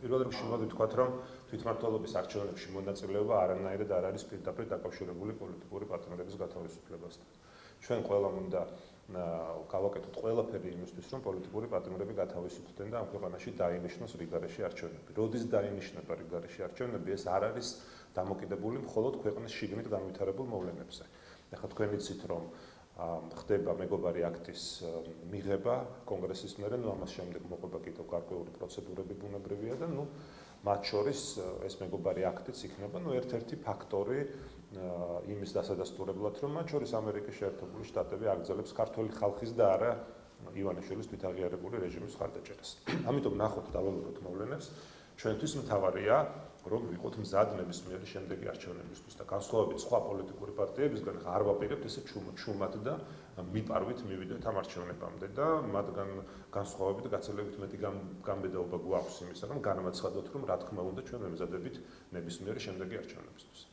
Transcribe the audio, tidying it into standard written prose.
პირველ რიგში მოდი ვთქვათ, რომ თვითმმართველობის არჩევნებში მონაწილეობა არანაირად არ არის პირდაპირ დაკავშირებული პოლიტიკური პარტნიორების გათავისუფლებასთან. ჩვენ ყველამ უნდა გავაკეთოთ ყველაფერი იმისთვის, რომ პოლიტიკური პარტნიორები გათავისუფლდნენ და ამ ქვეყანაში დაინიშნოს რიგგარეშე არჩევნები. როდის დაინიშნება რიგგარეშე არჩევნები, ეს არ არის დამოკიდებული მხოლოდ ქვეყნის შიგნით განვითარებულ მოვლენებზე. ახლა თქვენ იცით, რომ ხდება მეგობარი აქტის მიღება კონგრესის მერე, ამას შემდეგ მოყვება კიდევ გარკვეული პროცედურები ბუნებრივია და მათ შორის ეს მეგობარი აქტიც იქნება ერთ-ერთი ფაქტორი იმის დასადასტურებლად, რომ მათ შორის ამერიკის შეერთებული შტატები აგრძელებს ქართული ხალხის და არა ივანიშვილის თვითაღიარებული რეჟიმის მხარდაჭერას. ამიტომ ნახოთ დავალებოთ მოვლენებს. ჩვენთვის მთავარია, რომ ვიყოთ მზად ნებისმიერი შემდეგი არჩევნებისთვის და განსხვავებით სხვა პოლიტიკური პარტიებისგან არ ვაპირებთ ესე ჩუმად და მიპარვით მივიდეთ ამ არჩევნებამდე და მათგან განსხვავებით გაცილებით მეტი გამბედაობა გვაქვს იმისა, რომ განვაცხადოთ, რომ რა თქმა უნდა ჩვენ ვემზადებით ნებისმიერი შემდეგი არჩევნებისთვის.